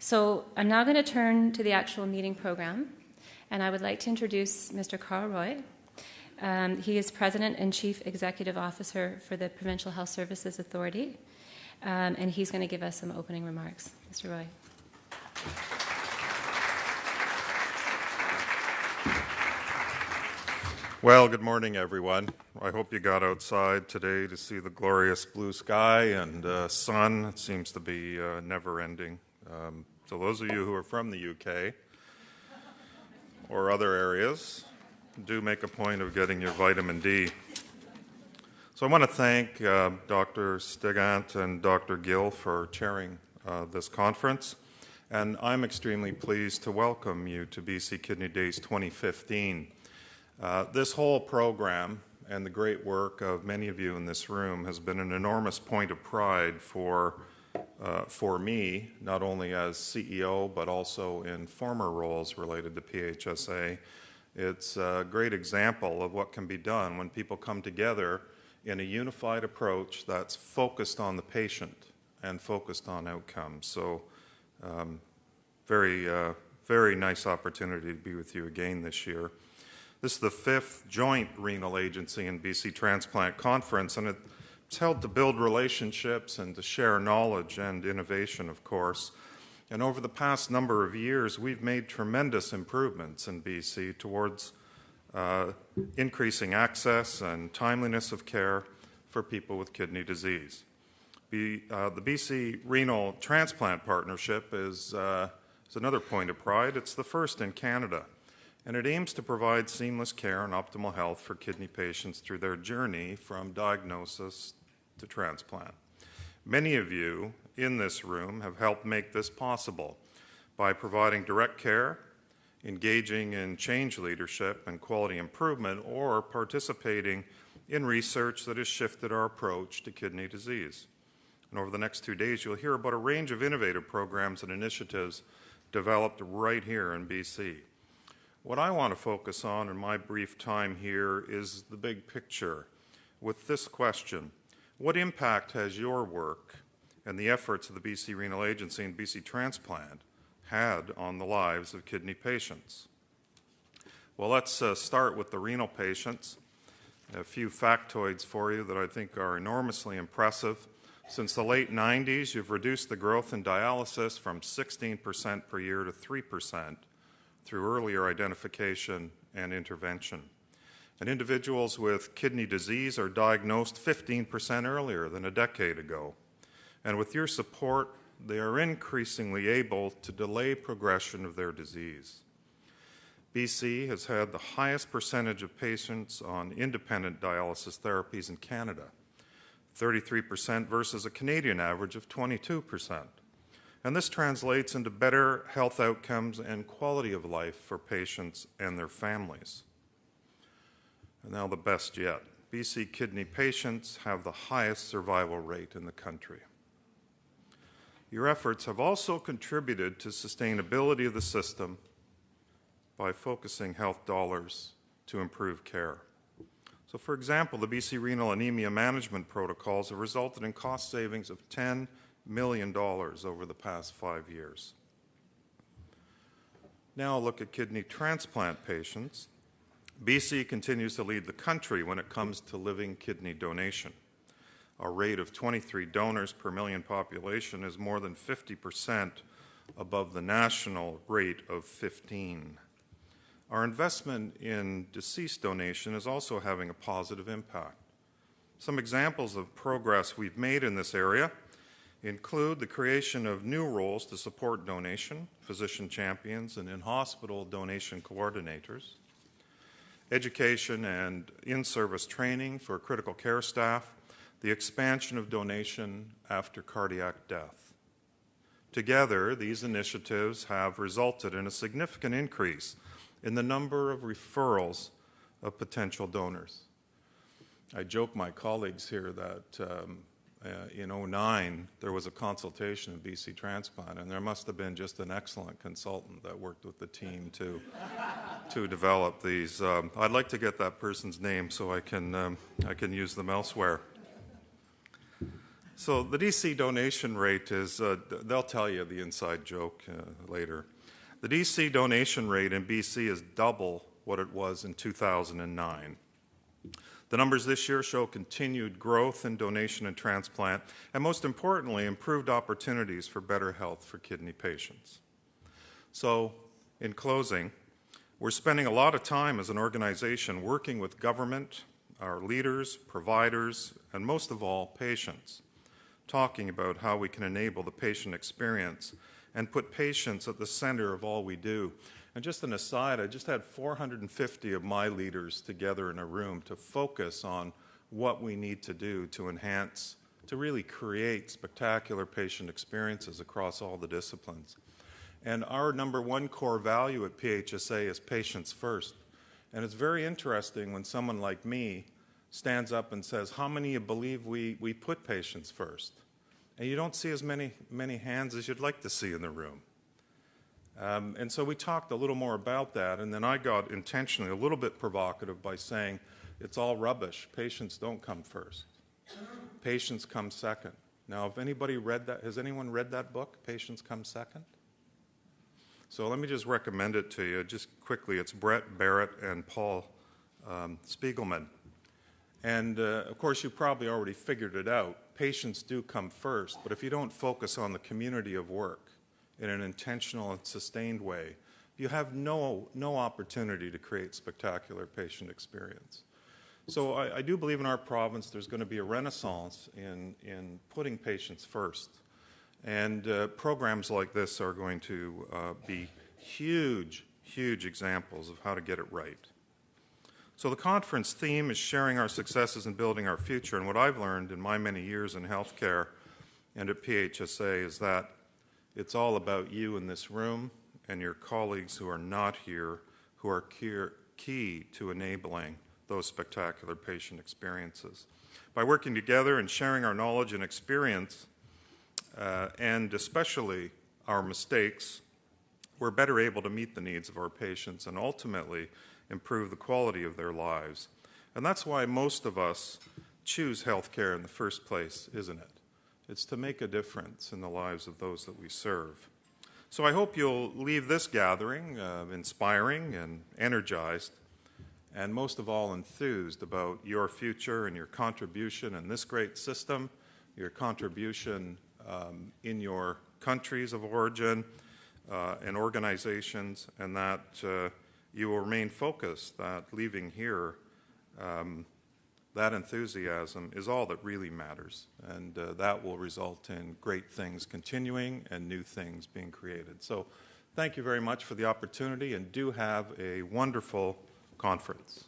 So I'm now going to turn to the actual meeting program, and I would like to introduce Mr. Carl Roy. He is President and Chief Executive Officer for the Provincial Health Services Authority, and he's going to give us some opening remarks. Mr. Roy. Well, good morning, everyone. I hope you got outside today to see the glorious blue sky and sun. It seems to be never-ending. So those of you who are from the UK or other areas, do make a point of getting your vitamin D. So I want to thank Dr. Stigant and Dr. Gill for chairing this conference. And I'm extremely pleased to welcome you to BC Kidney Days 2015. This whole program and the great work of many of you in this room has been an enormous point of pride for me, not only as CEO, but also in former roles related to PHSA. It's a great example of what can be done when people come together in a unified approach that's focused on the patient and focused on outcomes. So very nice opportunity to be with you again this year. This is the 5th joint renal agency and BC Transplant Conference, and it's held to build relationships and to share knowledge and innovation, of course. And over the past number of years, we've made tremendous improvements in BC towards increasing access and timeliness of care for people with kidney disease. The BC Renal Transplant Partnership is another point of pride. It's the first in Canada, and it aims to provide seamless care and optimal health for kidney patients through their journey from diagnosis to transplant. Many of you in this room have helped make this possible by providing direct care, engaging in change leadership and quality improvement, or participating in research that has shifted our approach to kidney disease. And over the next 2 days, you'll hear about a range of innovative programs and initiatives developed right here in BC. What I want to focus on in my brief time here is the big picture with this question: what impact has your work and the efforts of the BC Renal Agency and BC Transplant had on the lives of kidney patients? Well, let's start with the renal patients. A few factoids for you that I think are enormously impressive. Since the late 90s, you've reduced the growth in dialysis from 16% per year to 3% through earlier identification and intervention. And individuals with kidney disease are diagnosed 15% earlier than a decade ago. And with your support, they are increasingly able to delay progression of their disease. BC has had the highest percentage of patients on independent dialysis therapies in Canada, 33% versus a Canadian average of 22%. And this translates into better health outcomes and quality of life for patients and their families. And now the best yet. BC kidney patients have the highest survival rate in the country. Your efforts have also contributed to sustainability of the system by focusing health dollars to improve care. So, for example, the BC Renal Anemia Management Protocols have resulted in cost savings of $10 million over the past 5 years. Now look at kidney transplant patients. BC continues to lead the country when it comes to living kidney donation. Our rate of 23 donors per million population is more than 50% above the national rate of 15. Our investment in deceased donation is also having a positive impact. Some examples of progress we've made in this area include the creation of new roles to support donation, physician champions, and in-hospital donation coordinators, education and in-service training for critical care staff, the expansion of donation after cardiac death. Together, these initiatives have resulted in a significant increase in the number of referrals of potential donors. I joke my colleagues here that in 2009, there was a consultation of BC Transplant, and there must have been just an excellent consultant that worked with the team to develop these. I'd like to get that person's name so I can use them elsewhere. So the DC donation rate is, they'll tell you the inside joke later. The DC donation rate in BC is double what it was in 2009. The numbers this year show continued growth in donation and transplant, and most importantly, improved opportunities for better health for kidney patients. So, in closing, we're spending a lot of time as an organization working with government, our leaders, providers, and most of all, patients, talking about how we can enable the patient experience and put patients at the center of all we do. And just an aside, I just had 450 of my leaders together in a room to focus on what we need to do to enhance, to really create spectacular patient experiences across all the disciplines. And our number one core value at PHSA is patients first. And it's very interesting when someone like me stands up and says, how many of you believe we put patients first? And you don't see as many hands as you'd like to see in the room. And so we talked a little more about that, and then I got intentionally a little bit provocative by saying, it's all rubbish. Patients don't come first. Patients come second. Now, if anybody read that, has anyone read that book, Patients Come Second? So let me just recommend it to you just quickly. It's Brett Barrett and Paul Spiegelman. And of course, you probably already figured it out. Patients do come first, but if you don't focus on the community of work in an intentional and sustained way, you have no opportunity to create spectacular patient experience. So I do believe in our province there's going to be a renaissance in putting patients first. And programs like this are going to be huge, huge examples of how to get it right. So the conference theme is sharing our successes and building our future. And what I've learned in my many years in healthcare and at PHSA is that it's all about you in this room and your colleagues who are not here, who are key to enabling those spectacular patient experiences. By working together and sharing our knowledge and experience, and especially our mistakes, we're better able to meet the needs of our patients and ultimately improve the quality of their lives. And that's why most of us choose healthcare in the first place, isn't it? It's to make a difference in the lives of those that we serve. So I hope you'll leave this gathering inspiring and energized, and most of all enthused about your future and your contribution in this great system, your contribution in your countries of origin and organizations, and that you will remain focused, that leaving here, that enthusiasm is all that really matters, and that will result in great things continuing and new things being created. So thank you very much for the opportunity, and do have a wonderful conference.